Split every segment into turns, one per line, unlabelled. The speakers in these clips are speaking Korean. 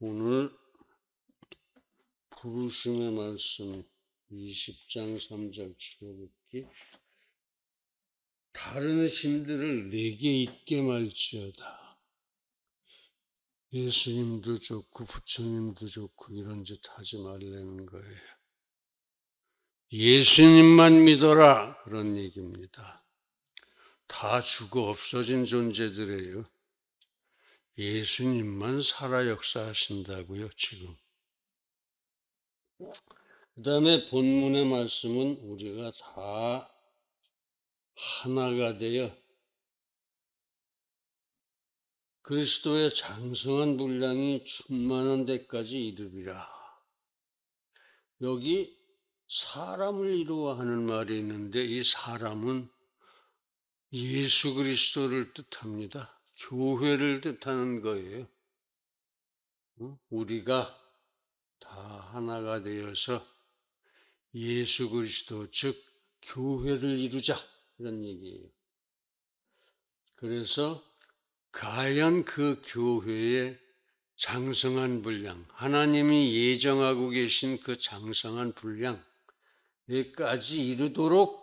오늘 부르심의 말씀 20장 3절 출애굽기 다른 신들을 내게 있게 말지어다. 예수님도 좋고 부처님도 좋고 이런 짓 하지 말라는 거예요. 예수님만 믿어라 그런 얘기입니다. 다 죽어 없어진 존재들이에요. 예수님만 살아 역사하신다고요, 지금. 그 다음에 본문의 말씀은 우리가 다 하나가 되어 그리스도의 장성한 분량이 충만한 데까지 이르리라. 여기 사람을 이루어 하는 말이 있는데 이 사람은 예수 그리스도를 뜻합니다. 교회를 뜻하는 거예요. 우리가 다 하나가 되어서 예수 그리스도 즉 교회를 이루자 이런 얘기예요. 그래서 과연 그 교회의 장성한 분량, 하나님이 예정하고 계신 그 장성한 분량에까지 이르도록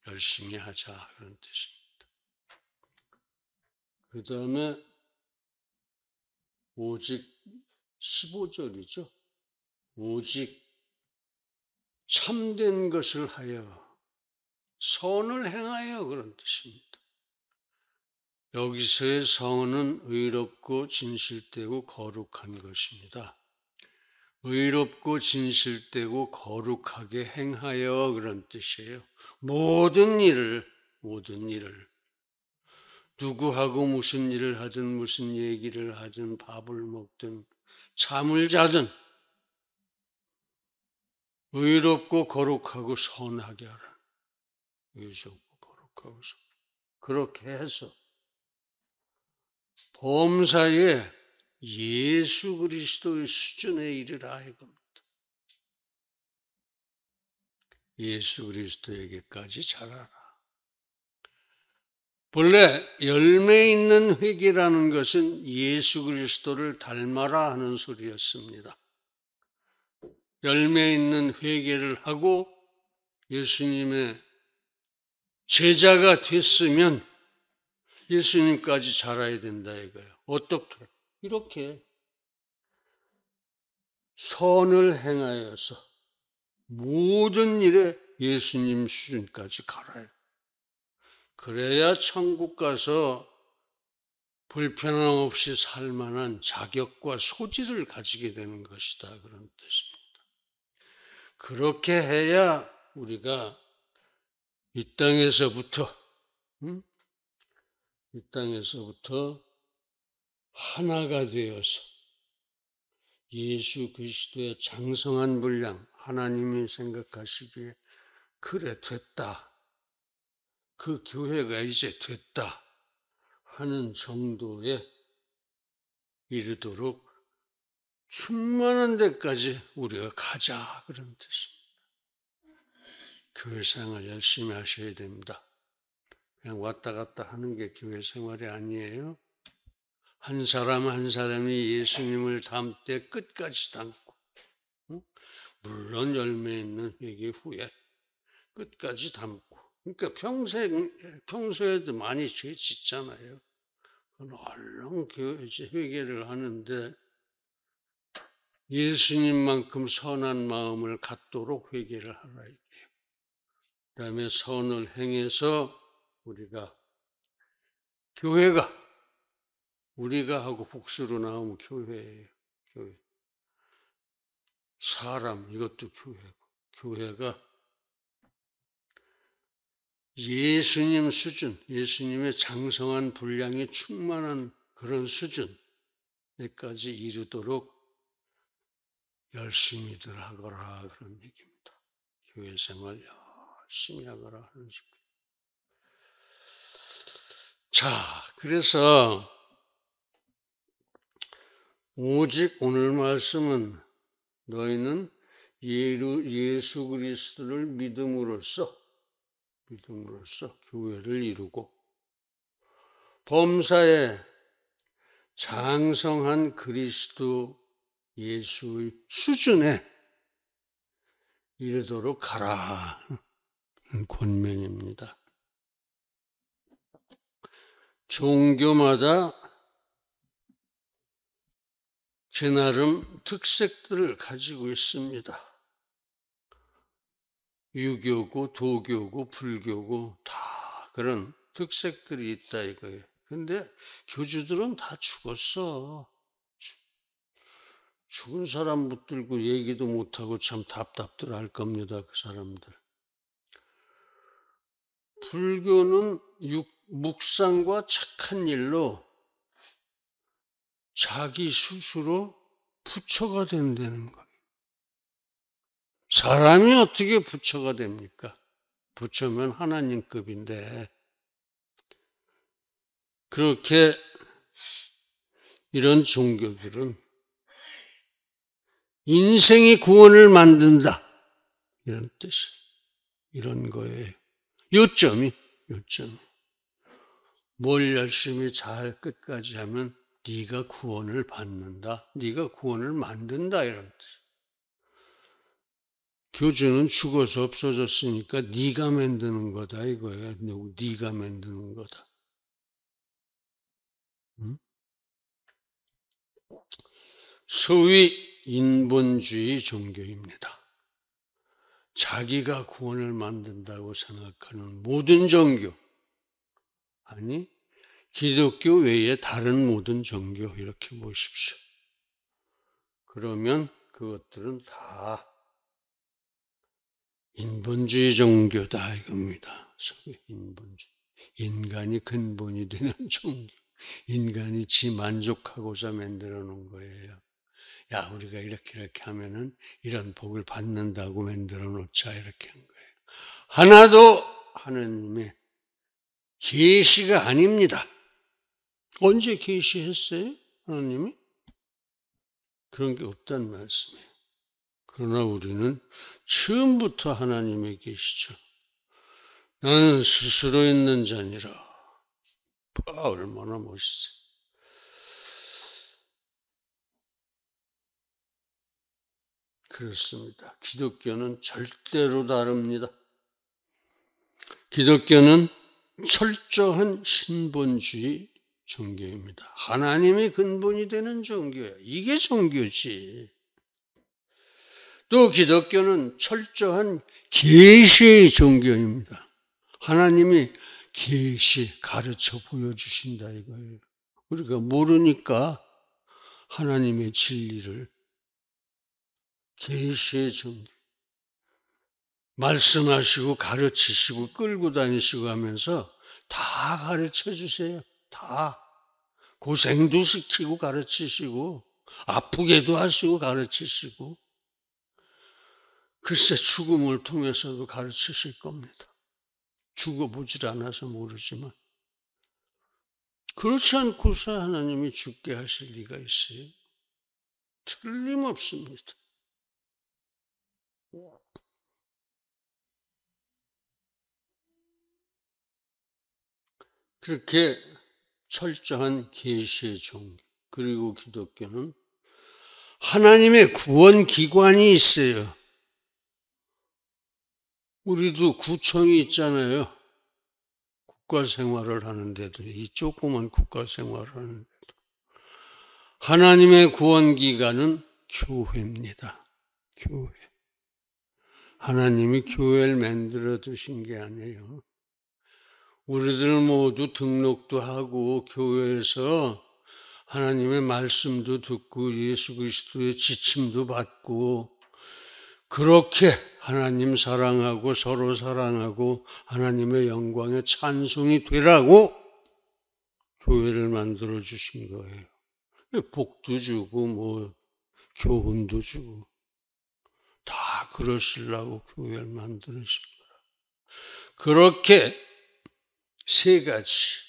열심히 하자 그런 뜻입니다. 그 다음에 오직 15절이죠. 오직 참된 것을 하여 선을 행하여 그런 뜻입니다. 여기서의 선은 의롭고 진실되고 거룩한 것입니다. 의롭고 진실되고 거룩하게 행하여 그런 뜻이에요. 모든 일을 누구하고 무슨 일을 하든 무슨 얘기를 하든 밥을 먹든 잠을 자든 의롭고 거룩하고 선하게 하라. 의롭고 거룩하고 선. 그렇게 해서 범사에 예수 그리스도의 수준에 이르라 이겁니다. 예수 그리스도에게까지 자라라. 본래 열매 있는 회개라는 것은 예수 그리스도를 닮아라 하는 소리였습니다. 열매 있는 회개를 하고 예수님의 제자가 됐으면 예수님까지 자라야 된다 이거예요. 어떻게? 이렇게 선을 행하여서 모든 일에 예수님 수준까지 갈아요. 그래야 천국 가서 불편함 없이 살만한 자격과 소질을 가지게 되는 것이다 그런 뜻입니다. 그렇게 해야 우리가 이 땅에서부터 하나가 되어서 예수 그리스도의 장성한 분량, 하나님이 생각하시기에 그래 됐다. 그 교회가 이제 됐다 하는 정도에 이르도록 충만한 데까지 우리가 가자 그런 뜻입니다. 교회 생활 열심히 하셔야 됩니다. 그냥 왔다 갔다 하는 게 교회 생활이 아니에요. 한 사람 한 사람이 예수님을 닮되 끝까지 닮고, 물론 열매 있는 회개 후에 끝까지 닮고. 그러니까 평소에도 많이 죄 짓잖아요. 얼른 회개를 하는데 예수님만큼 선한 마음을 갖도록 회개를 하라 이게요. 그 다음에 선을 행해서 우리가 하고 복수로 나오면 교회예요. 교회. 사람 이것도 교회고 교회가 예수님 수준, 예수님의 장성한 분량이 충만한 그런 수준에까지 이르도록 열심히들 하거라 그런 얘기입니다. 교회 생활 열심히 하거라 하는 식입니다. 자, 그래서 오직 오늘 말씀은 너희는 예수 그리스도를 믿음으로써 교회를 이루고 범사에 장성한 그리스도 예수의 수준에 이르도록 가라. 권면입니다. 종교마다 제 나름 특색들을 가지고 있습니다. 유교고 도교고 불교고 다 그런 특색들이 있다 이거예요. 근데 교주들은 다 죽었어. 죽은 사람 붙들고 얘기도 못하고 참 답답들 할 겁니다. 그 사람들. 불교는 묵상과 착한 일로 자기 스스로 부처가 된다는 거예요. 사람이 어떻게 부처가 됩니까? 부처면 하나님급인데. 그렇게 이런 종교들은 인생이 구원을 만든다. 이런 뜻이, 이런 거예요. 요점이. 뭘 열심히 잘 끝까지 하면 네가 구원을 받는다. 네가 구원을 만든다. 이런 뜻. 교주는 죽어서 없어졌으니까 네가 만드는 거다 이거예요. 네가 만드는 거다. 소위 인본주의 종교입니다. 자기가 구원을 만든다고 생각하는 모든 종교, 아니 기독교 외에 다른 모든 종교 이렇게 보십시오. 그러면 그것들은 다 인본주의 종교다 이겁니다. 소위 인본주의. 인간이 근본이 되는 종교. 인간이 지 만족하고자 만들어 놓은 거예요. 야, 우리가 이렇게 하면은 이런 복을 받는다고 만들어 놓자 이렇게 한 거예요. 하나도 하나님의 계시가 아닙니다. 언제 계시했어요? 하나님이? 그런 게 없단 말씀이에요. 그러나 우리는 처음부터 하나님의 계시죠. 나는 스스로 있는 자니라. 얼마나 멋있어요. 그렇습니다. 기독교는 절대로 다릅니다. 기독교는 철저한 신본주의 종교입니다. 하나님이 근본이 되는 종교예요. 이게 종교지. 또 기독교는 철저한 계시의 종교입니다. 하나님이 계시 가르쳐 보여주신다 이거예요. 우리가 모르니까 하나님의 진리를 계시의 종교. 말씀하시고 가르치시고 끌고 다니시고 하면서 다 가르쳐 주세요. 다. 고생도 시키고 가르치시고 아프게도 하시고 가르치시고 글쎄 죽음을 통해서도 가르치실 겁니다. 죽어보질 않아서 모르지만 그렇지 않고서 하나님이 죽게 하실 리가 있어요? 틀림없습니다. 그렇게 철저한 계시의 종교 그리고 기독교는 하나님의 구원 기관이 있어요. 우리도 구청이 있잖아요. 국가 생활을 하는데도 이 조그만 국가 생활을 하는데도 하나님의 구원 기관은 교회입니다. 교회. 하나님이 교회를 만들어 두신 게 아니에요. 우리들 모두 등록도 하고 교회에서 하나님의 말씀도 듣고 예수 그리스도의 지침도 받고 그렇게 하나님 사랑하고 서로 사랑하고 하나님의 영광에 찬송이 되라고 교회를 만들어 주신 거예요. 복도 주고 교훈도 주고 다 그러시려고 교회를 만드신 거라. 그렇게 세 가지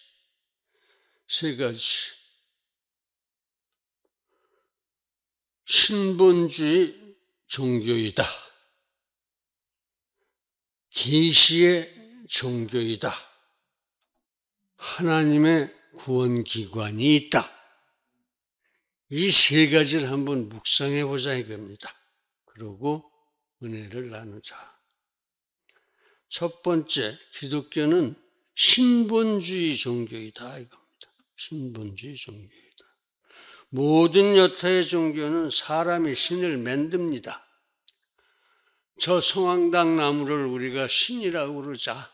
신본주의 종교이다. 계시의 종교이다. 하나님의 구원기관이 있다. 이 세 가지를 한번 묵상해 보자 이겁니다. 그리고 은혜를 나누자. 첫 번째, 기독교는 신본주의 종교이다 이겁니다. 신본주의 종교이다. 모든 여타의 종교는 사람이 신을 만듭니다. 저 성황당 나무를 우리가 신이라고 그러자.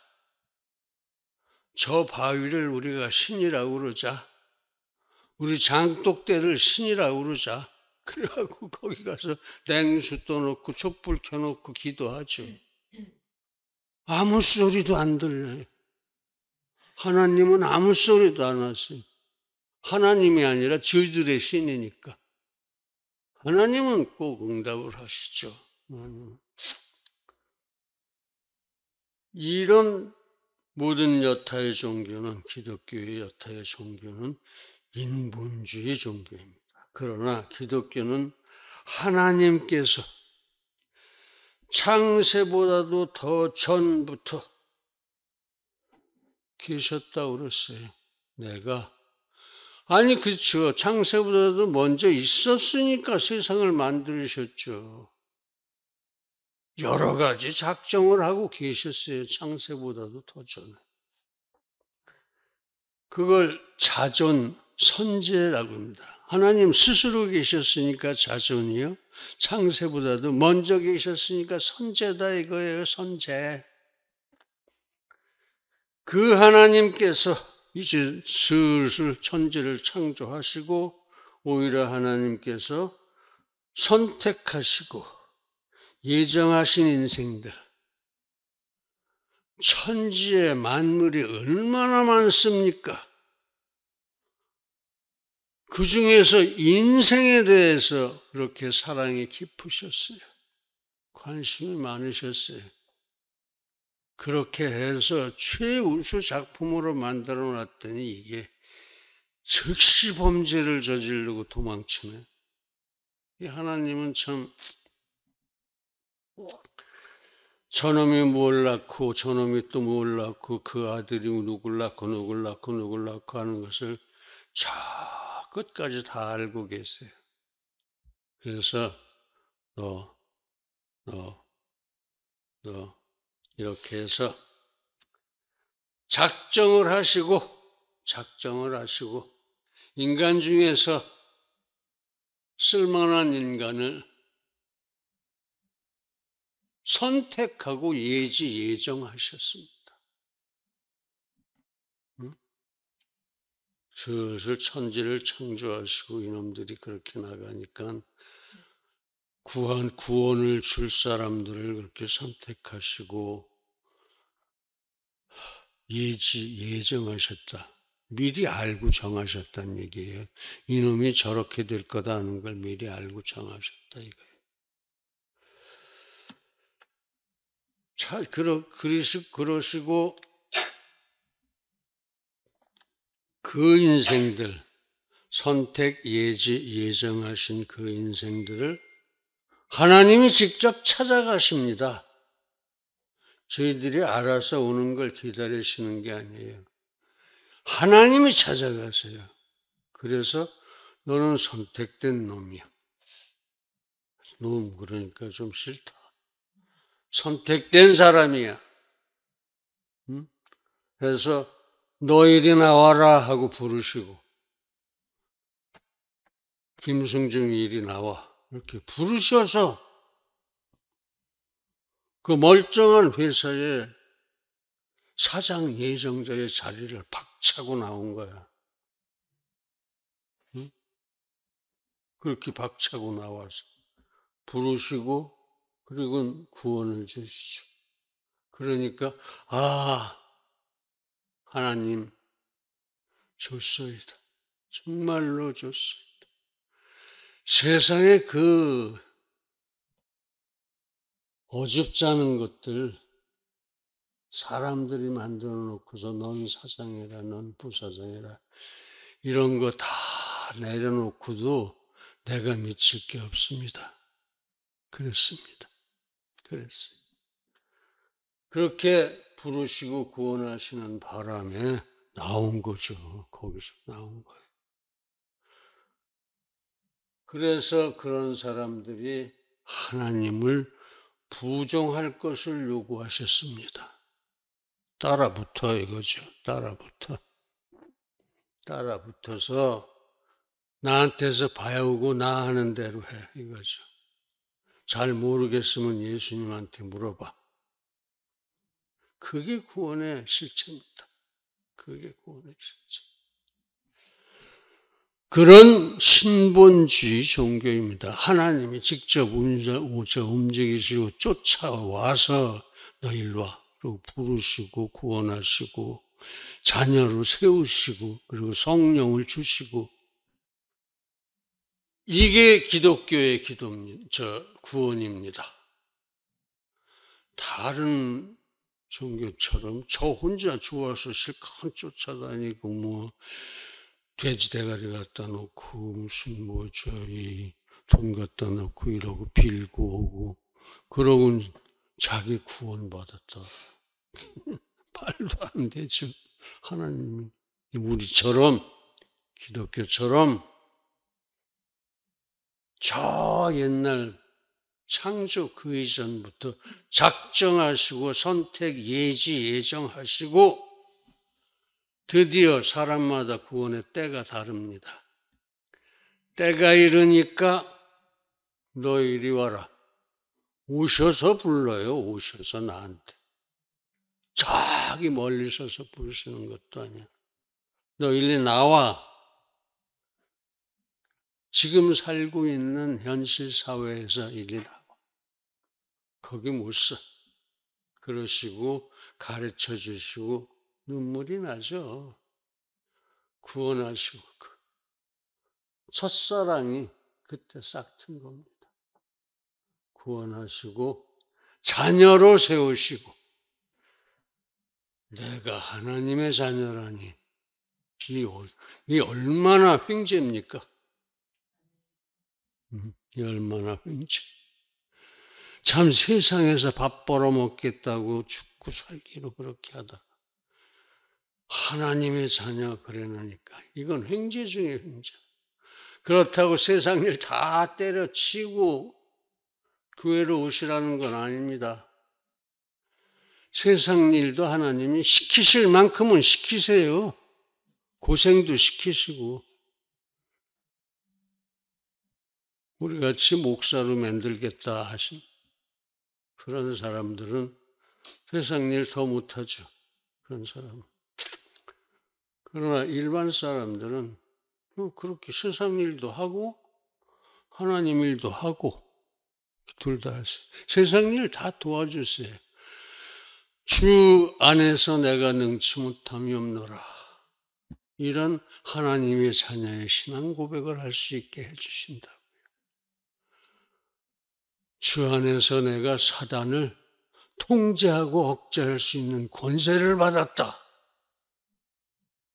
저 바위를 우리가 신이라고 그러자. 우리 장독대를 신이라고 그러자. 그래갖고 거기 가서 냉수 떠놓고 촛불 켜놓고 기도하죠. 아무 소리도 안 들려요. 하나님은 아무 소리도 안 하세요. 하나님이 아니라 저희들의 신이니까. 하나님은 꼭 응답을 하시죠. 이런 모든 여타의 종교는, 기독교의 여타의 종교는 인본주의 종교입니다. 그러나 기독교는 하나님께서 창세보다도 더 전부터 계셨다고 그랬어요. 아니 그렇죠. 창세보다도 먼저 있었으니까 세상을 만드셨죠. 여러 가지 작정을 하고 계셨어요. 창세보다도 더 전에. 그걸 자존, 선제라고 합니다. 하나님 스스로 계셨으니까 자존이요. 창세보다도 먼저 계셨으니까 선제다 이거예요. 선제. 그 하나님께서 이제 슬슬 천지를 창조하시고 오히려 하나님께서 선택하시고 예정하신 인생들, 천지의 만물이 얼마나 많습니까? 그 중에서 인생에 대해서 그렇게 사랑이 깊으셨어요. 관심이 많으셨어요. 그렇게 해서 최우수 작품으로 만들어 놨더니 이게 즉시 범죄를 저지르고 도망치네. 하나님은 참 저놈이 뭘 낳고 저놈이 또 뭘 낳고 그 아들이 누굴 낳고 누굴 낳고 누굴 낳고 하는 것을 저 끝까지 다 알고 계세요. 그래서 너 이렇게 해서 작정을 하시고 인간 중에서 쓸만한 인간을 선택하고 예정하셨습니다. 슬슬 천지를 창조하시고 이놈들이 그렇게 나가니까 구원을 줄 사람들을 그렇게 선택하시고 예정하셨다. 미리 알고 정하셨다는 얘기예요. 이놈이 저렇게 될 거다 하는 걸 미리 알고 정하셨다 이거예요. 자, 그러시고 그 인생들, 선택 예정하신 그 인생들을 하나님이 직접 찾아가십니다. 저희들이 알아서 오는 걸 기다리시는 게 아니에요. 하나님이 찾아가세요. 그래서 너는 선택된 놈이야. 놈 그러니까 좀 싫다. 선택된 사람이야. 그래서 너 이리 나와라 하고 부르시고 김승중이 이리 나와 이렇게 부르셔서 그 멀쩡한 회사에 사장 예정자의 자리를 박차고 나온 거야. 그렇게 박차고 나와서 부르시고 그리고 구원을 주시죠. 그러니까 하나님 좋소이다. 정말로 좋소이다. 세상에 그 어줍지 않은 것들 사람들이 만들어 놓고서 넌 사장이라 넌 부사장이라 이런 거 다 내려놓고도 내가 미칠 게 없습니다. 그랬습니다. 그랬어요. 그렇게 부르시고 구원하시는 바람에 나온 거죠. 거기서 나온 거예요. 그래서 그런 사람들이 하나님을 부정할 것을 요구하셨습니다. 따라붙어 이거죠. 따라붙어서 나한테서 배우고 나 하는 대로 해 이거죠. 잘 모르겠으면 예수님한테 물어봐. 그게 구원의 실체입니다. 그게 구원의 실체. 그런 신본주의 종교입니다. 하나님이 직접 움직이시고 쫓아와서 너 일로 와. 그리고 부르시고 구원하시고 자녀로 세우시고 그리고 성령을 주시고 이게 기독교의 구원입니다. 다른 종교처럼 저 혼자 좋아서 실컷 쫓아다니고 뭐 돼지 대가리 갖다 놓고 무슨 돈 갖다 놓고 이러고 빌고 오고 그러고는 자기 구원받았다. 말도 안 되죠. 하나님이 우리처럼 기독교처럼 저 옛날 창조 그 이전부터 작정하시고 선택 예정하시고 드디어 사람마다 구원의 때가 다릅니다. 때가 이르니까 너 이리 와라. 오셔서 불러요. 오셔서 나한테. 저기 멀리 서서 부르시는 것도 아니야. 너 이리 나와. 지금 살고 있는 현실 사회에서 이리 나와. 거기 못 써. 그러시고 가르쳐 주시고 눈물이 나죠. 구원하시고 첫사랑이 그때 싹 튼 겁니다. 구원하시고 자녀로 세우시고 내가 하나님의 자녀라니 이 얼마나 횡재입니까? 이 얼마나 횡재. 참 세상에서 밥 벌어먹겠다고 죽고 살기로 그렇게 하다가 하나님의 자녀 그러니까 이건 횡재 중에 횡재. 그렇다고 세상 일 다 때려치고 교회로 오시라는 건 아닙니다. 세상 일도 하나님이 시키실 만큼은 시키세요. 고생도 시키시고 우리같이 목사로 만들겠다 하신 그런 사람들은 세상 일 더 못하죠. 그런 사람은. 그러나 일반 사람들은 그렇게 세상 일도 하고 하나님 일도 하고 둘 다 하세요. 세상 일 다 도와주세요. 주 안에서 내가 능치 못함이 없노라. 이런 하나님의 자녀의 신앙 고백을 할 수 있게 해주신다고요. 주 안에서 내가 사단을 통제하고 억제할 수 있는 권세를 받았다.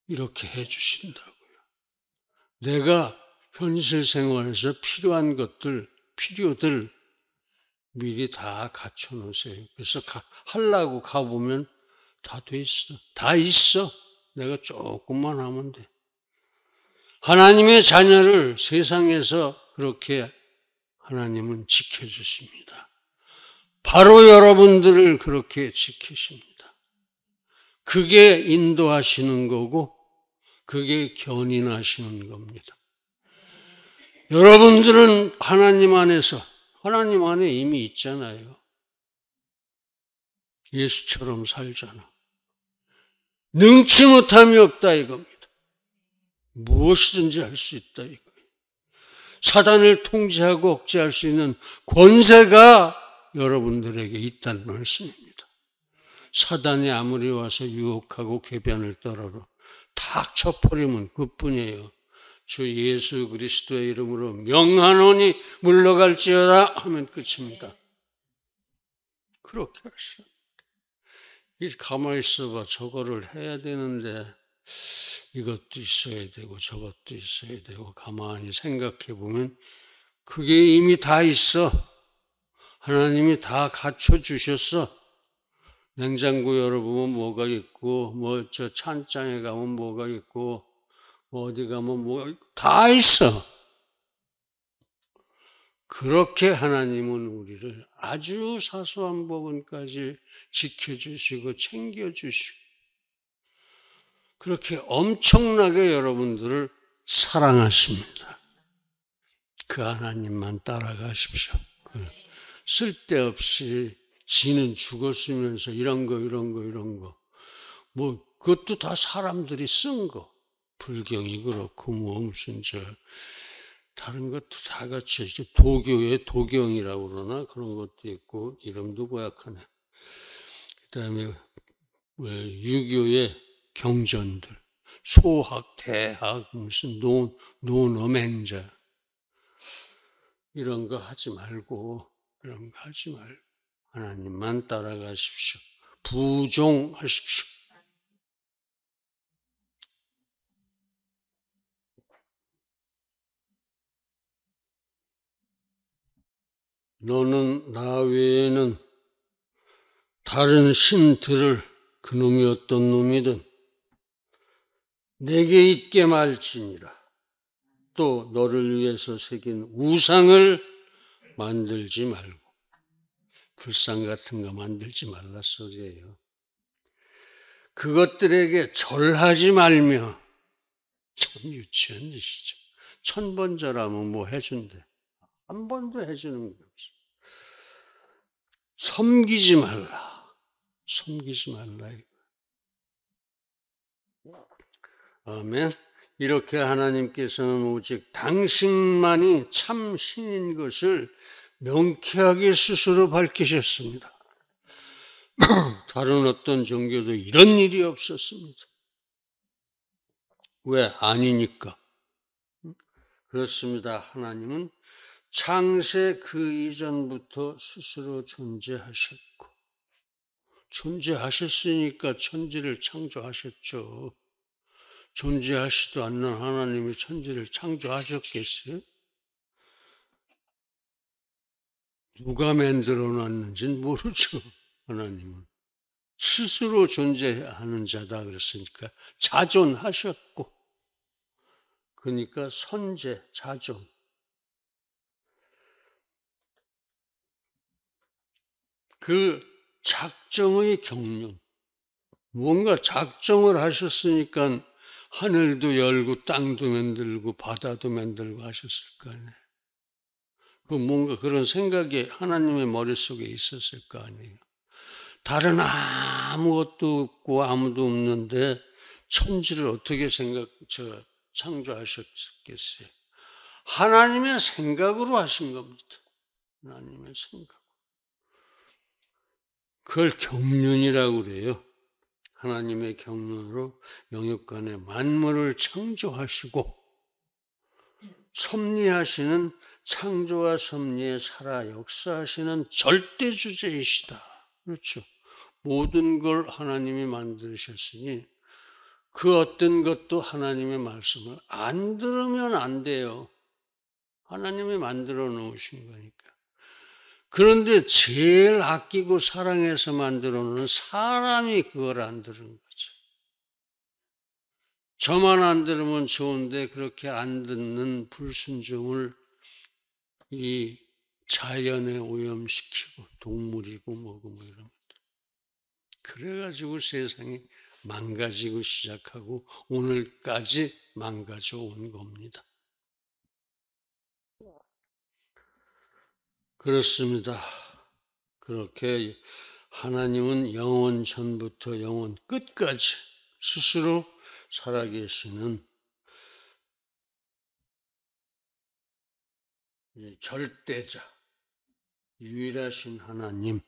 이렇게 해주신다고요. 내가 현실 생활에서 필요한 것들, 필요들 미리 다 갖춰 놓으세요. 그래서 하려고 가보면 다 돼 있어. 다 있어. 내가 조금만 하면 돼. 하나님의 자녀를 세상에서 그렇게 하나님은 지켜주십니다. 바로 여러분들을 그렇게 지키십니다. 그게 인도하시는 거고 그게 견인하시는 겁니다. 여러분들은 하나님 안에서 하나님 안에 이미 있잖아요. 예수처럼 살잖아. 능치 못함이 없다 이겁니다. 무엇이든지 할 수 있다 이거예요. 사단을 통제하고 억제할 수 있는 권세가 여러분들에게 있다는 말씀입니다. 사단이 아무리 와서 유혹하고 궤변을 떨어로 탁 쳐버리면 그뿐이에요. 주 예수 그리스도의 이름으로 명하노니 물러갈지어다 하면 끝입니다. 그렇게 하시오. 가만히 있어봐. 저거를 해야 되는데 이것도 있어야 되고 저것도 있어야 되고 가만히 생각해 보면 그게 이미 다 있어. 하나님이 다 갖춰주셨어. 냉장고 열어보면 뭐가 있고 뭐 저 찬장에 가면 뭐가 있고 어디 가면 뭐 다 있어. 그렇게 하나님은 우리를 아주 사소한 부분까지 지켜주시고 챙겨주시고 그렇게 엄청나게 여러분들을 사랑하십니다. 그 하나님만 따라가십시오. 쓸데없이 지는 죽었으면서 이런 거 뭐 그것도 다 사람들이 쓴 거. 불경이 그렇고 뭐 무슨 다른 것도 다 같이 도교의 도경이라고 그러나 그런 것도 있고 이름도 고약하네. 그다음에 왜 유교의 경전들, 소학, 대학, 무슨 논어맹자 이런 거 하지 말고 하나님만 따라가십시오. 부종하십시오. 너는 나 외에는 다른 신들을 그놈이 어떤 놈이든 내게 있게 말지니라. 또 너를 위해서 새긴 우상을 만들지 말고 불상 같은 거 만들지 말라 소리예요. 그것들에게 절하지 말며 참 유치한 짓이죠. 1000번 절하면 뭐 해준대. 한 번도 해주는 게 없어. 섬기지 말라. 아멘. 이렇게 하나님께서는 오직 당신만이 참 신인 것을 명쾌하게 스스로 밝히셨습니다. 다른 어떤 종교도 이런 일이 없었습니다. 왜? 아니니까. 그렇습니다. 하나님은 창세 그 이전부터 스스로 존재하셨고 존재하셨으니까 천지를 창조하셨죠. 존재하지도 않는 하나님이 천지를 창조하셨겠어요? 누가 만들어 놨는지는 모르죠. 하나님은 스스로 존재하는 자다 그랬으니까 자존하셨고 그러니까 선제, 자존. 그 작정의 경륜, 뭔가 작정을 하셨으니까 하늘도 열고 땅도 만들고 바다도 만들고 하셨을 거 아니에요. 그 뭔가 그런 생각이 하나님의 머릿속에 있었을 거 아니에요. 다른 아무것도 없고 아무도 없는데 천지를 어떻게 창조하셨겠어요? 하나님의 생각으로 하신 겁니다. 하나님의 생각. 그걸 경륜이라고 그래요. 하나님의 경륜으로 영육간의 만물을 창조하시고 섭리하시는 창조와 섭리에 살아 역사하시는 절대주제이시다. 그렇죠. 모든 걸 하나님이 만드셨으니 그 어떤 것도 하나님의 말씀을 안 들으면 안 돼요. 하나님이 만들어 놓으신 거니까. 그런데 제일 아끼고 사랑해서 만들어 놓은 사람이 그걸 안 들은 거죠. 저만 안 들으면 좋은데 그렇게 안 듣는 불순종을 이 자연에 오염시키고 동물이고 뭐고 뭐 이런 것들. 그래가지고 세상이 망가지고 시작하고 오늘까지 망가져 온 겁니다. 그렇습니다. 그렇게 하나님은 영원 전부터 영원 끝까지 스스로 살아계시는 절대자, 유일하신 하나님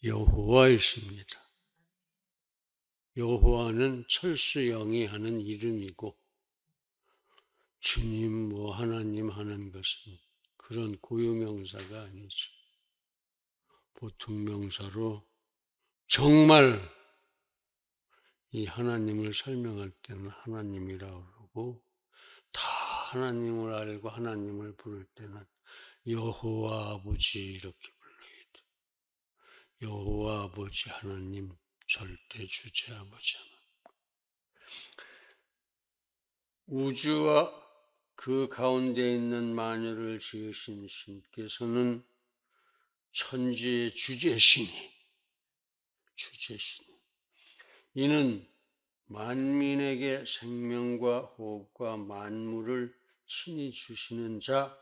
여호와이십니다. 여호와는 철수영이 하는 이름이고 주님 뭐 하나님 하는 것은 그런 고유명사가 아니죠. 보통 명사로 정말 이 하나님을 설명할 때는 하나님이라고 그러고 다 하나님을 알고 하나님을 부를 때는 여호와 아버지 이렇게 불러야 돼. 여호와 아버지 하나님 절대 주제 아버지 하나님. 우주와 그 가운데 있는 만유를 지으신 신께서는 천지의 주제시니 이는 만민에게 생명과 호흡과 만물을 친히 주시는 자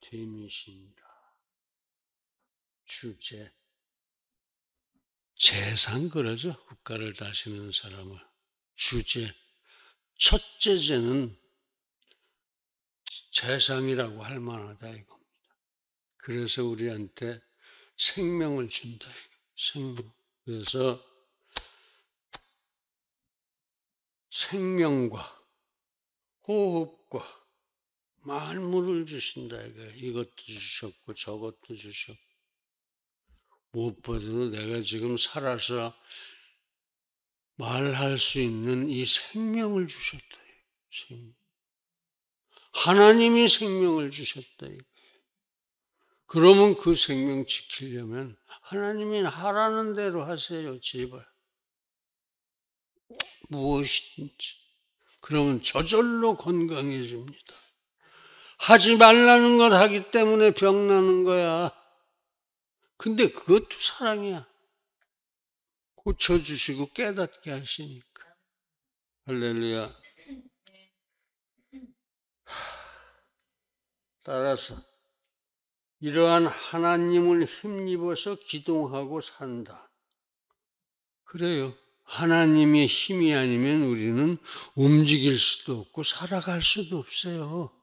됨이시니라. 주제, 재상 그러죠. 국가를 다스리는 사람을. 주제, 첫째 죄는 재상이라고 할 만하다 이겁니다. 그래서 우리한테 생명을 준다. 생명. 그래서 생명과 호흡과 만물을 주신다. 이것도 주셨고 저것도 주셨고 무엇보다도 내가 지금 살아서 말할 수 있는 이 생명을 주셨다. 생명. 하나님이 생명을 주셨다. 그러면 그 생명 지키려면 하나님이 하라는 대로 하세요. 제발. 무엇이든지. 그러면 저절로 건강해집니다. 하지 말라는 걸 하기 때문에 병나는 거야. 근데 그것도 사랑이야. 고쳐주시고 깨닫게 하시니까. 할렐루야. 따라서 이러한 하나님을 힘입어서 기동하고 산다. 그래요. 하나님의 힘이 아니면 우리는 움직일 수도 없고 살아갈 수도 없어요.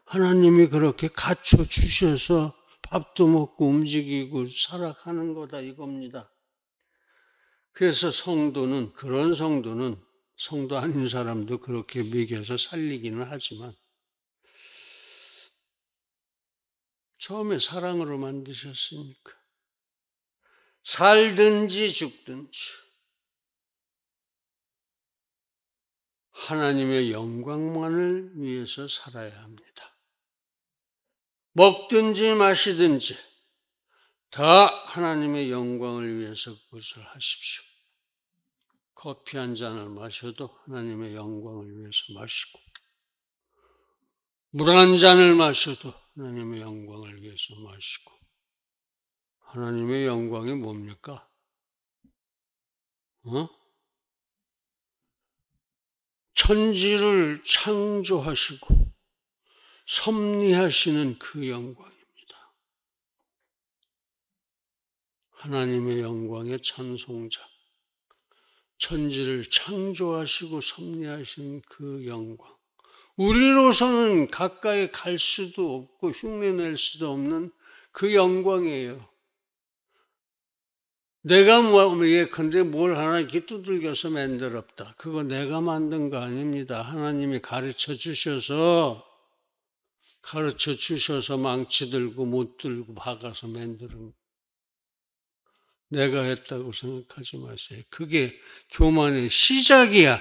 하나님이 그렇게 갖춰주셔서 밥도 먹고 움직이고 살아가는 거다 이겁니다. 그래서 성도는, 그런 성도는 성도 아닌 사람도 그렇게 먹여서 살리기는 하지만 처음에 사랑으로 만드셨으니까 살든지 죽든지 하나님의 영광만을 위해서 살아야 합니다. 먹든지 마시든지 다 하나님의 영광을 위해서 그것을 하십시오. 커피 한 잔을 마셔도 하나님의 영광을 위해서 마시고 물 한 잔을 마셔도 하나님의 영광을 위해서 마시고 하나님의 영광이 뭡니까? 천지를 창조하시고 섭리하시는 그 영광입니다. 하나님의 영광의 찬송자, 천지를 창조하시고 섭리하신 그 영광. 우리로서는 가까이 갈 수도 없고 흉내낼 수도 없는 그 영광이에요. 내가 예컨대 뭘 하나 이렇게 두들겨서 만들었다. 그거 내가 만든 거 아닙니다. 하나님이 가르쳐 주셔서 망치 들고 못 들고 박아서 만드는 거. 내가 했다고 생각하지 마세요. 그게 교만의 시작이야.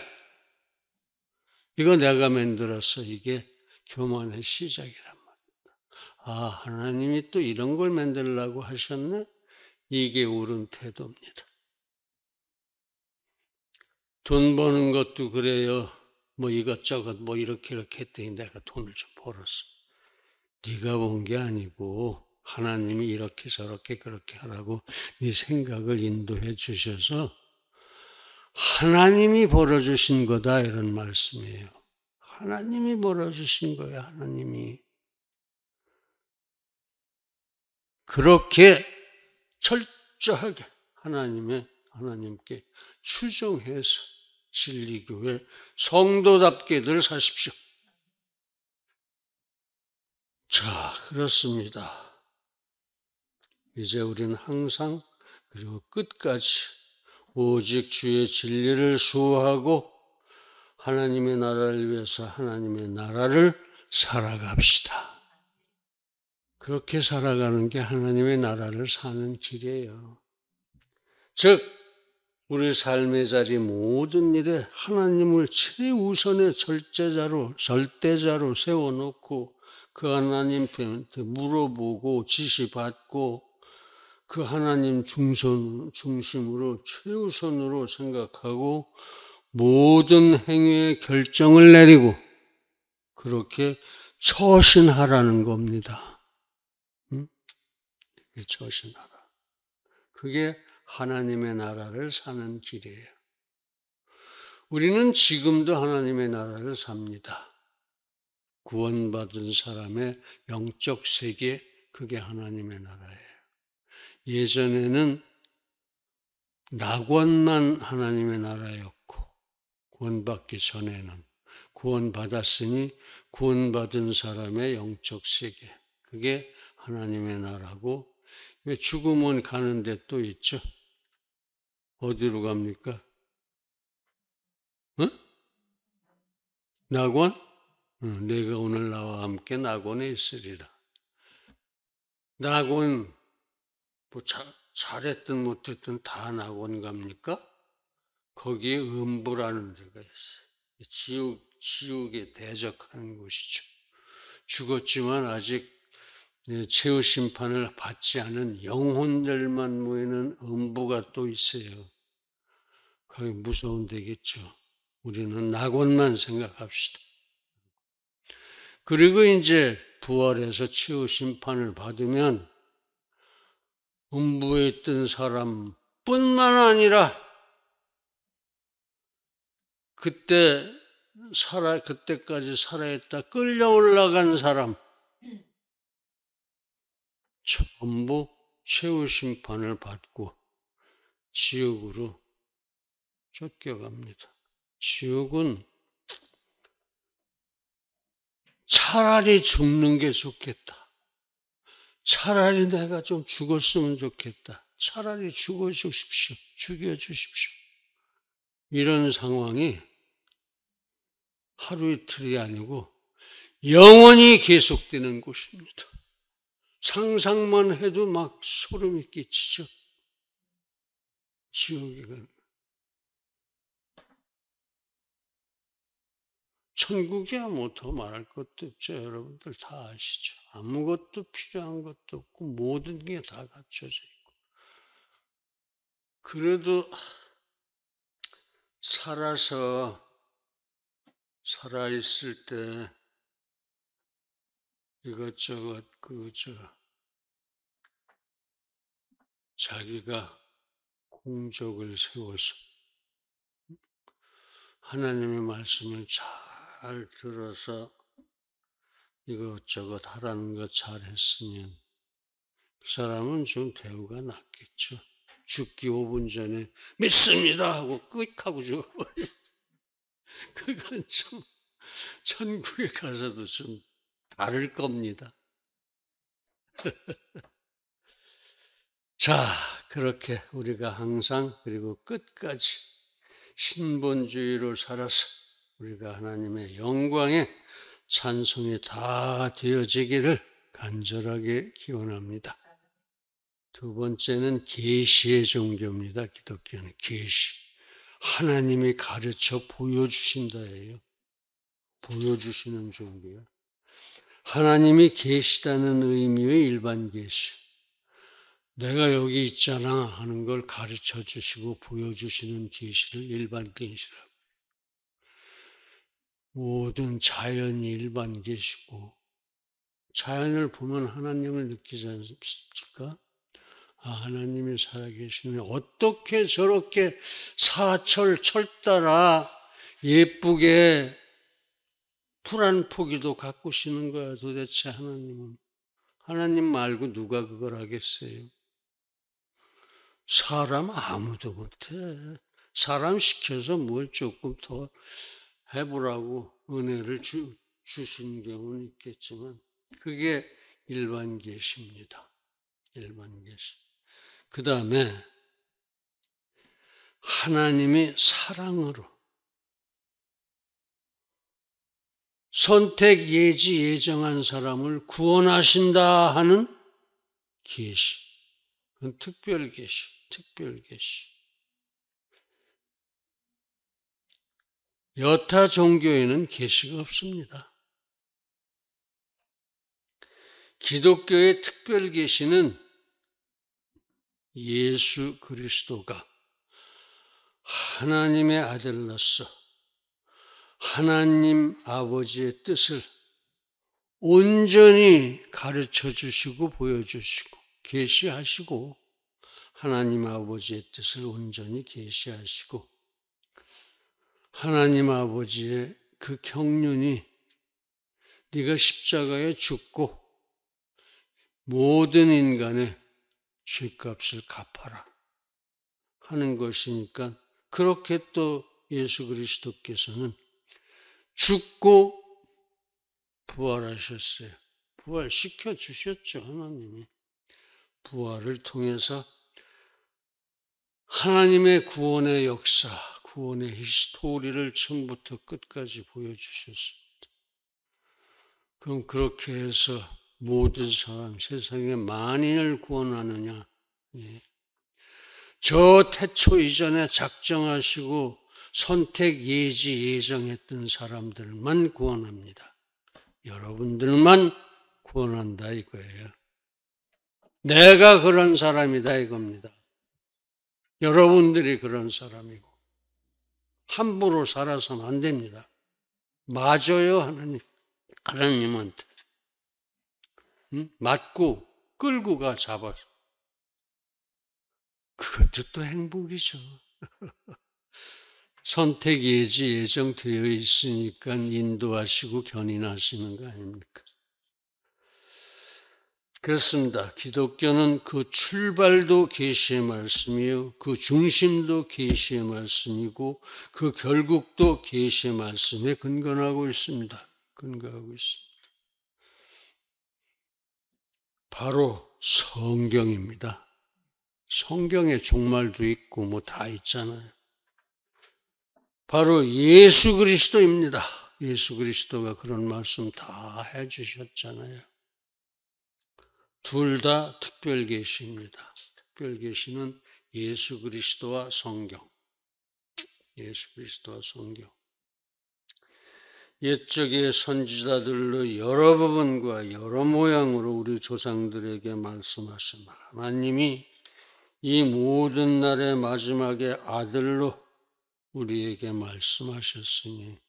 이거 내가 만들었어. 이게 교만의 시작이란 말입니다. 아, 하나님이 또 이런 걸 만들려고 하셨네? 이게 옳은 태도입니다. 돈 버는 것도 그래요. 뭐 이것저것 뭐 이렇게 했더니 내가 돈을 좀 벌었어. 네가 본 게 아니고 하나님이 이렇게 저렇게 그렇게 하라고 네 생각을 인도해 주셔서 하나님이 벌어주신 거다 이런 말씀이에요. 하나님이 벌어주신 거야. 하나님이. 그렇게 철저하게 하나님께 추종해서 진리교회 성도답게 늘 사십시오. 자, 그렇습니다. 이제 우리는 항상 그리고 끝까지 오직 주의 진리를 수호하고 하나님의 나라를 위해서 하나님의 나라를 살아갑시다. 그렇게 살아가는 게 하나님의 나라를 사는 길이에요. 즉 우리 삶의 자리 모든 일에 하나님을 최우선의 절대자로 세워놓고 그 하나님한테 물어보고 지시받고 그 하나님 중심으로 최우선으로 생각하고 모든 행위의 결정을 내리고 그렇게 처신하라는 겁니다. 응? 처신하라. 그게 하나님의 나라를 사는 길이에요. 우리는 지금도 하나님의 나라를 삽니다. 구원받은 사람의 영적 세계, 그게 하나님의 나라예요. 예전에는 낙원만 하나님의 나라였고, 구원받기 전에는 구원받았으니 구원받은 사람의 영적 세계, 그게 하나님의 나라고, 왜 죽으면 가는 데 또 있죠? 어디로 갑니까? 응? 낙원? 내가 오늘 나와 함께 낙원에 있으리라. 낙원, 뭐 잘했든 못했든 다 낙원 갑니까? 거기에 음부라는 데가 있어요. 지옥에 대적하는 곳이죠. 죽었지만 아직 최후 심판을 받지 않은 영혼들만 모이는 음부가 또 있어요. 거기 무서운 데겠죠. 우리는 낙원만 생각합시다. 그리고 이제 부활해서 최후 심판을 받으면 음부에 있던 사람뿐만 아니라 그때까지 살아있다 끌려 올라간 사람 전부 최후 심판을 받고 지옥으로 쫓겨갑니다. 지옥은 차라리 죽는 게 좋겠다. 차라리 내가 좀 죽었으면 좋겠다. 차라리 죽어주십시오. 죽여주십시오. 이런 상황이 하루 이틀이 아니고 영원히 계속되는 곳입니다. 상상만 해도 막 소름이 끼치죠. 지옥이가. 천국이야 뭐 더 말할 것도 없죠. 여러분들 다 아시죠. 아무것도 필요한 것도 없고 모든 게 다 갖춰져 있고. 그래도 살아있을 때 이것저것 자기가 공적을 세워서 하나님의 말씀을 잘 들어서 이것저것 하라는 거 잘했으면 그 사람은 좀 대우가 낫겠죠. 죽기 5분 전에 믿습니다 하고 끄익하고 죽어버려. 그건 좀 천국에 가서도 좀 다를 겁니다. 자, 그렇게 우리가 항상 그리고 끝까지 신본주의로 살아서 우리가 하나님의 영광에 찬송이 다 되어지기를 간절하게 기원합니다. 두 번째는 계시의 종교입니다. 기독교는 계시. 하나님이 가르쳐 보여주신다예요. 보여주시는 종교예요. 하나님이 계시다는 의미의 일반 계시. 내가 여기 있잖아 하는 걸 가르쳐 주시고 보여주시는 계시를 일반 계시라고. 모든 자연이 일반 계시고 자연을 보면 하나님을 느끼지 않습니까? 아, 하나님이 살아계시네. 어떻게 저렇게 사철 따라 예쁘게 풀 한 포기도 가꾸시는 거야 도대체 하나님은. 하나님 말고 누가 그걸 하겠어요? 사람 아무도 못해. 사람 시켜서 뭘 조금 더 해보라고 은혜를 주신 경우는 있겠지만 그게 일반 계시입니다. 일반 계시. 그 다음에 하나님이 사랑으로 선택 예정한 사람을 구원하신다 하는 계시. 그건 특별 계시. 여타 종교에는 계시가 없습니다. 기독교의 특별 계시는 예수 그리스도가 하나님의 아들로서 하나님 아버지의 뜻을 온전히 가르쳐 주시고 보여주시고 계시하시고 하나님 아버지의 뜻을 온전히 계시하시고 하나님 아버지의 그 경륜이 네가 십자가에 죽고 모든 인간의 죄값을 갚아라 하는 것이니까 그렇게 또 예수 그리스도께서는 죽고 부활하셨어요. 부활시켜 주셨죠. 하나님이. 부활을 통해서 하나님의 구원의 역사, 구원의 히스토리를 처음부터 끝까지 보여주셨습니다. 그럼 그렇게 해서 모든 사람, 세상의 만인을 구원하느냐? 저 태초 이전에 작정하시고 선택 예정했던 사람들만 구원합니다. 여러분들만 구원한다 이거예요. 내가 그런 사람이다 이겁니다. 여러분들이 그런 사람이고 함부로 살아서는 안 됩니다. 맞아요 하나님한테. 맞고 끌고 가 잡아서. 그것도 또 행복이죠. 선택 예정되어 있으니까 인도하시고 견인하시는 거 아닙니까? 그렇습니다. 기독교는 그 출발도 계시의 말씀이요. 그 중심도 계시의 말씀이고 그 결국도 계시의 말씀에 근거하고 있습니다. 바로 성경입니다. 성경에 종말도 있고 뭐 다 있잖아요. 바로 예수 그리스도입니다. 예수 그리스도가 그런 말씀 다 해주셨잖아요. 둘 다 특별계시입니다. 특별계시는 예수 그리스도와 성경. 예수 그리스도와 성경. 옛적의 선지자들로 여러 부분과 여러 모양으로 우리 조상들에게 말씀하신 하나님이 이 모든 날의 마지막에 아들로 우리에게 말씀하셨으니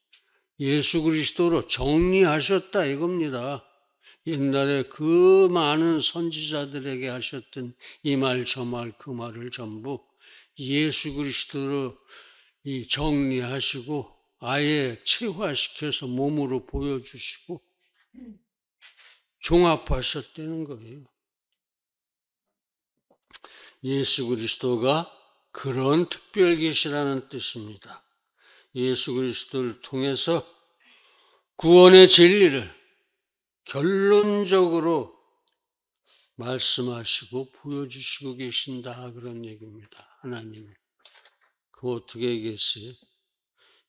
예수 그리스도로 정리하셨다 이겁니다. 옛날에 그 많은 선지자들에게 하셨던 이 말 저 말 그 말을 전부 예수 그리스도로 정리하시고 아예 체화시켜서 몸으로 보여주시고 종합하셨다는 거예요. 예수 그리스도가 그런 특별 계시라는 뜻입니다. 예수 그리스도를 통해서 구원의 진리를 결론적으로 말씀하시고 보여주시고 계신다 그런 얘기입니다. 하나님이. 그 어떻게 계세요?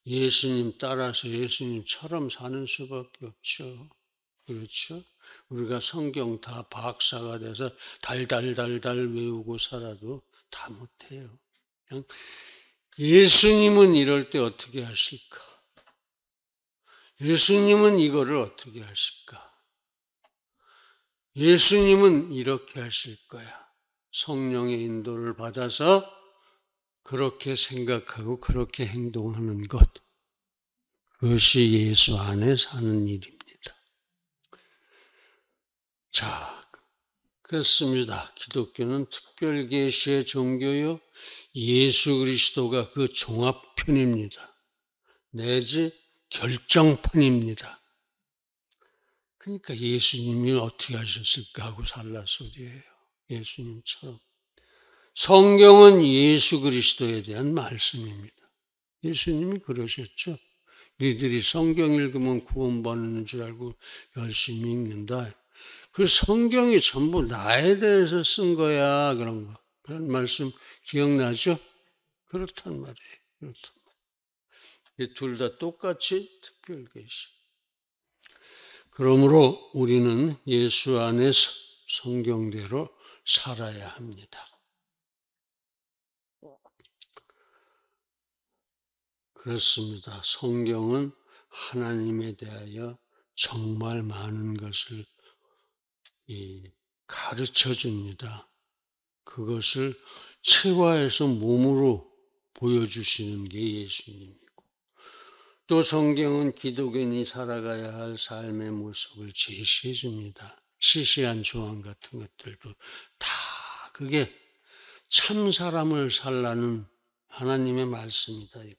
예수님 따라서 예수님처럼 사는 수밖에 없죠. 그렇죠? 우리가 성경 다 박사가 돼서 달달달달 외우고 살아도 다 못해요. 그냥 예수님은 이럴 때 어떻게 하실까? 예수님은 이거를 어떻게 하실까? 예수님은 이렇게 하실 거야. 성령의 인도를 받아서 그렇게 생각하고 그렇게 행동하는 것. 그것이 예수 안에 사는 일입니다. 자, 그렇습니다. 기독교는 특별계시의 종교요. 예수 그리스도가 그 종합편입니다. 내지 결정판입니다. 그러니까 예수님이 어떻게 하셨을까 하고 살라 소리예요. 예수님처럼. 성경은 예수 그리스도에 대한 말씀입니다. 예수님이 그러셨죠. 너희들이 성경 읽으면 구원받는 줄 알고 열심히 읽는다. 그 성경이 전부 나에 대해서 쓴 거야. 그런 말씀 기억나죠? 그렇단 말이에요. 이 둘 다 똑같이 특별계시. 그러므로 우리는 예수 안에서 성경대로 살아야 합니다. 그렇습니다. 성경은 하나님에 대하여 정말 많은 것을 가르쳐 줍니다. 그것을 체화해서 몸으로 보여주시는 게 예수님이고 또 성경은 기독인이 살아가야 할 삶의 모습을 제시해 줍니다. 시시한 조항 같은 것들도 다 그게 참 사람을 살라는 하나님의 말씀이다 이거예요.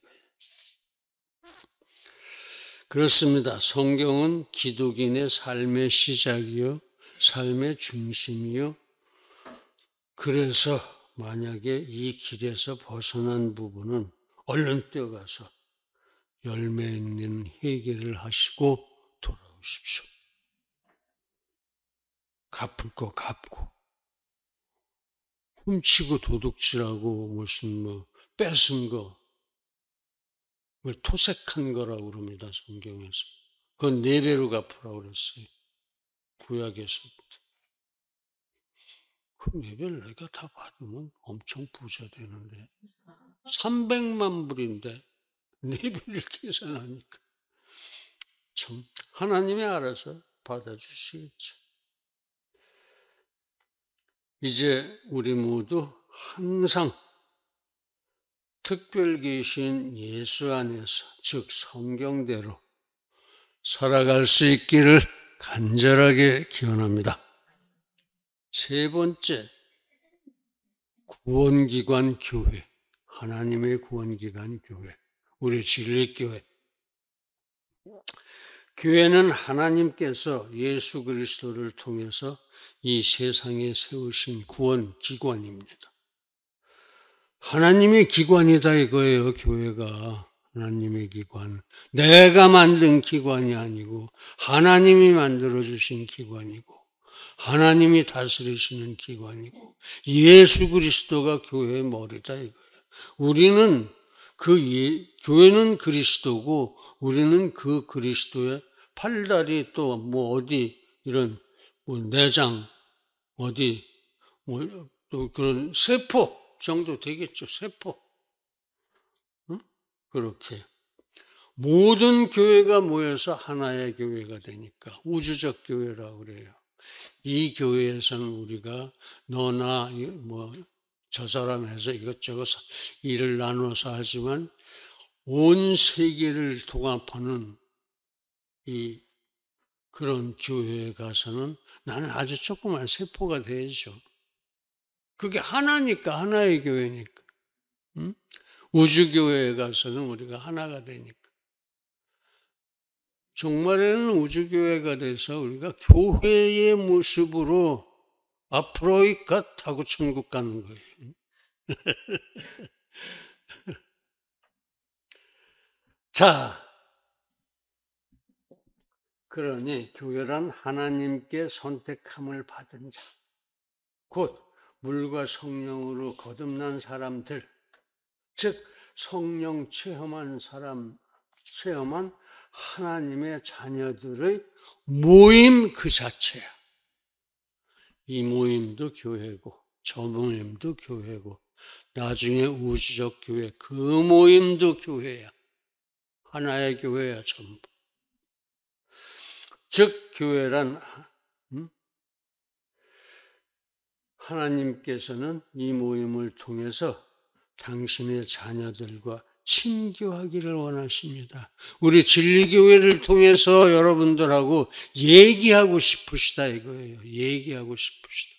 그렇습니다. 성경은 기독인의 삶의 시작이요, 삶의 중심이요. 그래서 만약에 이 길에서 벗어난 부분은 얼른 뛰어가서 열매 있는 회개를 하시고 돌아오십시오. 갚을 거 갚고, 훔치고 도둑질하고 무슨 뺏은 거, 그걸 토색한 거라고 그럽니다, 성경에서. 그건 4배로 갚으라고 그랬어요, 구약에서부터. 그 4배를 내가 다 받으면 엄청 부자 되는데 300만 불인데 4배를 계산하니까 참 하나님이 알아서 받아주시겠죠. 이제 우리 모두 항상 특별 계신 예수 안에서, 즉 성경대로 살아갈 수 있기를 간절하게 기원합니다. 세 번째, 구원기관 교회, 하나님의 구원기관 교회, 우리 진리교회. 교회는 하나님께서 예수 그리스도를 통해서 이 세상에 세우신 구원기관입니다. 하나님의 기관이다 이거예요, 교회가. 하나님의 기관. 내가 만든 기관이 아니고 하나님이 만들어주신 기관이고 하나님이 다스리시는 기관이고 예수 그리스도가 교회의 머리다 이거예요. 우리는 교회는 그리스도고 우리는 그 그리스도의 팔다리 또 어디 이런 내장 어디 또 그런 세포 정도 되겠죠. 세포. 응? 그렇게 모든 교회가 모여서 하나의 교회가 되니까 우주적 교회라고 그래요. 이 교회에서는 우리가 너나 저 사람 해서 이것저것 일을 나눠서 하지만 온 세계를 통합하는 이 그런 교회에 가서는 나는 아주 조그만 세포가 되죠. 그게 하나니까, 하나의 교회니까. 응? 우주교회에 가서는 우리가 하나가 되니까. 종말에는 우주교회가 돼서 우리가 교회의 모습으로 앞으로 이것 하고 천국 가는 거예요. 자, 그러니 교회란 하나님께 선택함을 받은 자, 곧 물과 성령으로 거듭난 사람들, 즉 성령 체험한 하나님의 자녀들의 모임 그 자체야. 이 모임도 교회고 저 모임도 교회고 나중에 우주적 교회 그 모임도 교회야. 하나의 교회야 전부. 즉 교회란 하나님께서는 이 모임을 통해서 당신의 자녀들과 친교하기를 원하십니다. 우리 진리교회를 통해서 여러분들하고 얘기하고 싶으시다 이거예요. 얘기하고 싶으시다.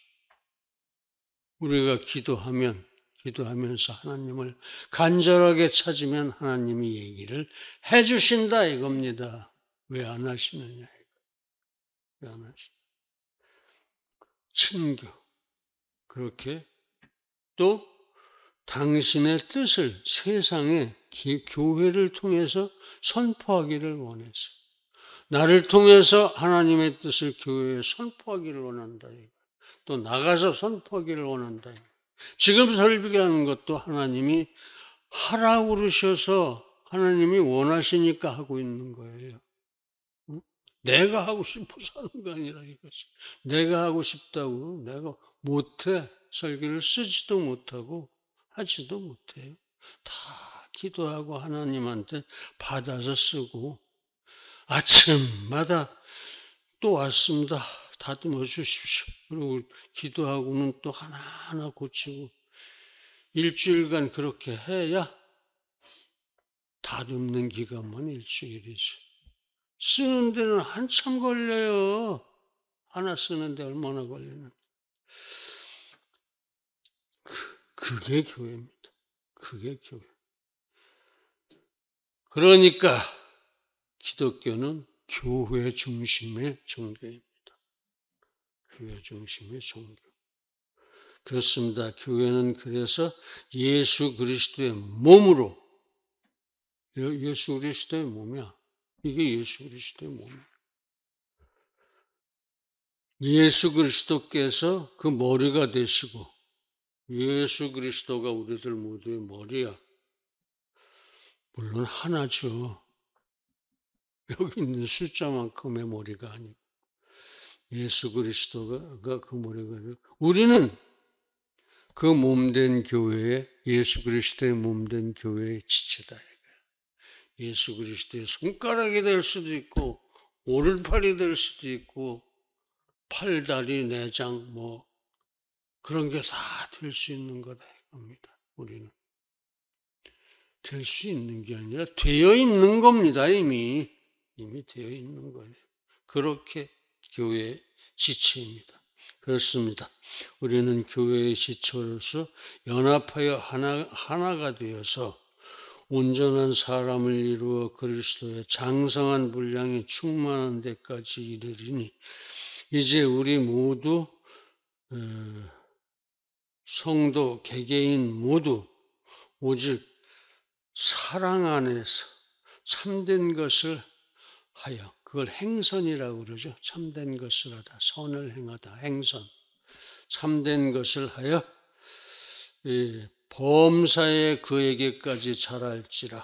우리가 기도하면서 하나님을 간절하게 찾으면 하나님이 얘기를 해주신다 이겁니다. 왜 안 하시느냐. 왜 안 하시느냐. 친교. 그렇게 또 당신의 뜻을 세상에 교회를 통해서 선포하기를 원했어요. 나를 통해서 하나님의 뜻을 교회에 선포하기를 원한다. 또 나가서 선포하기를 원한다. 지금 설교하는 것도 하나님이 하라고 그러셔서 하나님이 원하시니까 하고 있는 거예요. 내가 하고 싶어서 하는 거 아니라 이것이. 내가 하고 싶다고 내가 못해. 설교를 쓰지도 못하고 하지도 못해요. 다 기도하고 하나님한테 받아서 쓰고 아침마다 또 왔습니다. 다듬어 주십시오. 그리고 기도하고는 또 하나하나 고치고 일주일간 그렇게 해야 다듬는 기간만 일주일이죠. 쓰는 데는 한참 걸려요. 하나 쓰는데 얼마나 걸리는? 그게 교회입니다. 그게 교회. 그러니까 기독교는 교회 중심의 종교입니다. 교회 중심의 종교. 그렇습니다. 교회는 그래서 예수 그리스도의 몸으로, 예수 그리스도의 몸이야. 이게 예수 그리스도의 몸이야. 예수 그리스도께서 그 머리가 되시고 예수 그리스도가 우리들 모두의 머리야. 물론 하나죠. 여기 있는 숫자만큼의 머리가 아니고 예수 그리스도가 그 머리가 되고 우리는 그 몸된 교회에 예수 그리스도의 몸된 교회의 지체다. 예수 그리스도의 손가락이 될 수도 있고 오른팔이 될 수도 있고 팔, 다리, 내장 뭐 그런 게 다 될 수 있는 거다 이겁니다. 우리는 될 수 있는 게 아니라 되어 있는 겁니다. 이미 되어 있는 거예요. 그렇게 교회의 지체입니다. 그렇습니다. 우리는 교회의 지체로서 연합하여 하나가 되어서 온전한 사람을 이루어 그리스도의 장성한 분량이 충만한 데까지 이르리니 이제 우리 모두 성도 개개인 모두 오직 사랑 안에서 참된 것을 하여 그걸 행선이라고 그러죠. 참된 것을 하다, 선을 행하다, 행선. 참된 것을 하여 범사에 그에게까지 자랄지라.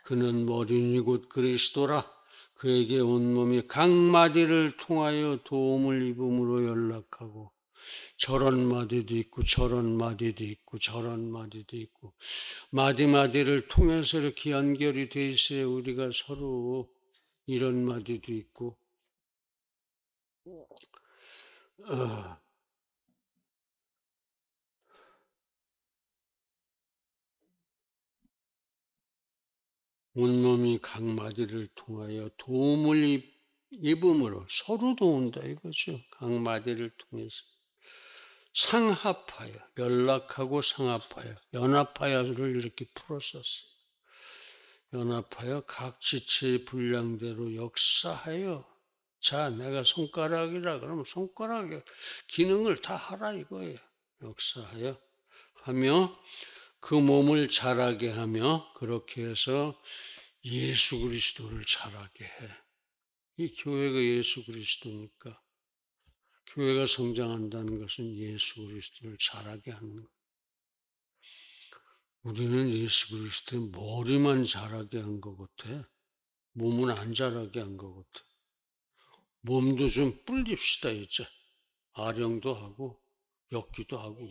그는 머리니 곧 그리스도라. 그에게 온몸이 각 마디를 통하여 도움을 입음으로 연락하고 저런 마디도 있고 저런 마디도 있고 저런 마디도 있고 마디마디를 통해서 이렇게 연결이 돼 있어요. 우리가 서로 이런 마디도 있고 온몸이 각 마디를 통하여 도움을 입음으로 서로 도운다 이거죠. 각 마디를 통해서 상합하여 연락하고 상합하여 연합하여를 이렇게 풀었었어요. 연합하여 각 지체의 분량대로 역사하여 자 내가 손가락이라 그러면 손가락의 기능을 다 하라 이거예요. 역사하여 하며 그 몸을 자라게 하며 그렇게 해서 예수 그리스도를 자라게 해. 이 교회가 예수 그리스도니까 교회가 성장한다는 것은 예수 그리스도를 자라게 하는 것. 우리는 예수 그리스도의 머리만 자라게 한 것 같아. 몸은 안 자라게 한 것 같아. 몸도 좀 불립시다 이제. 아령도 하고 엮기도 하고.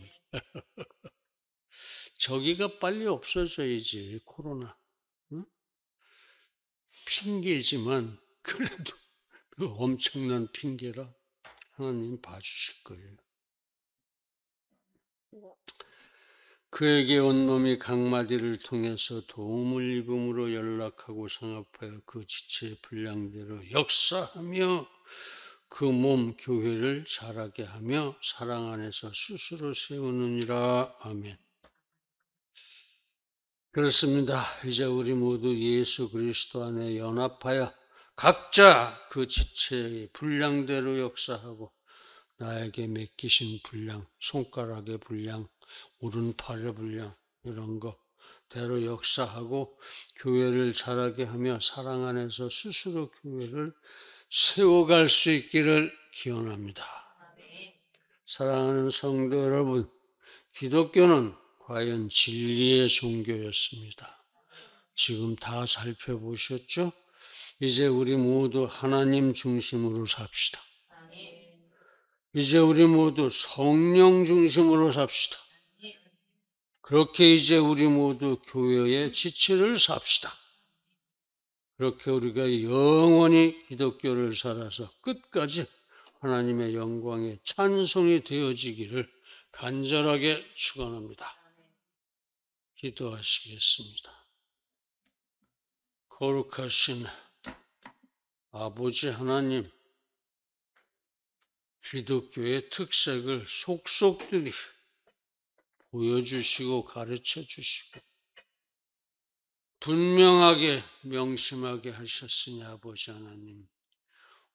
저기가 빨리 없어져야지 코로나. 응? 핑계지만 그래도 그 엄청난 핑계라 하나님 봐주실 거예요. 그에게 온몸이 각 마디를 통해서 도움을 입음으로 연락하고 상합하여 그 지체의 분량대로 역사하며 그 몸 교회를 자라게 하며 사랑 안에서 스스로 세우느니라. 아멘. 그렇습니다. 이제 우리 모두 예수 그리스도 안에 연합하여 각자 그 지체의 분량대로 역사하고 나에게 맡기신 분량, 손가락의 분량, 오른팔의 분량 이런 거 대로 역사하고 교회를 자라게 하며 사랑 안에서 스스로 교회를 세워갈 수 있기를 기원합니다. 사랑하는 성도 여러분, 기독교는 과연 진리의 종교였습니다. 지금 다 살펴보셨죠? 이제 우리 모두 하나님 중심으로 삽시다. 이제 우리 모두 성령 중심으로 삽시다. 그렇게 이제 우리 모두 교회의 지체를 삽시다. 그렇게 우리가 영원히 기독교를 살아서 끝까지 하나님의 영광에 찬송이 되어지기를 간절하게 축원합니다. 기도하시겠습니다. 거룩하신 아버지 하나님, 기독교의 특색을 속속들이 보여주시고 가르쳐 주시고 분명하게 명심하게 하셨으니 아버지 하나님,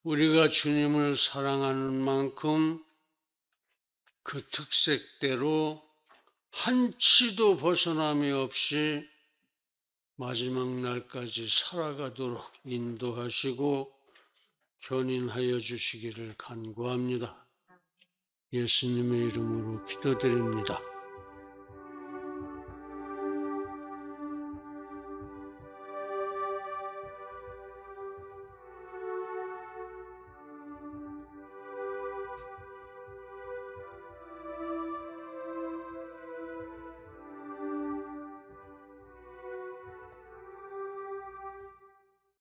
우리가 주님을 사랑하는 만큼 그 특색대로 한치도 벗어남이 없이 마지막 날까지 살아가도록 인도하시고 견인하여 주시기를 간구합니다. 예수님의 이름으로 기도드립니다.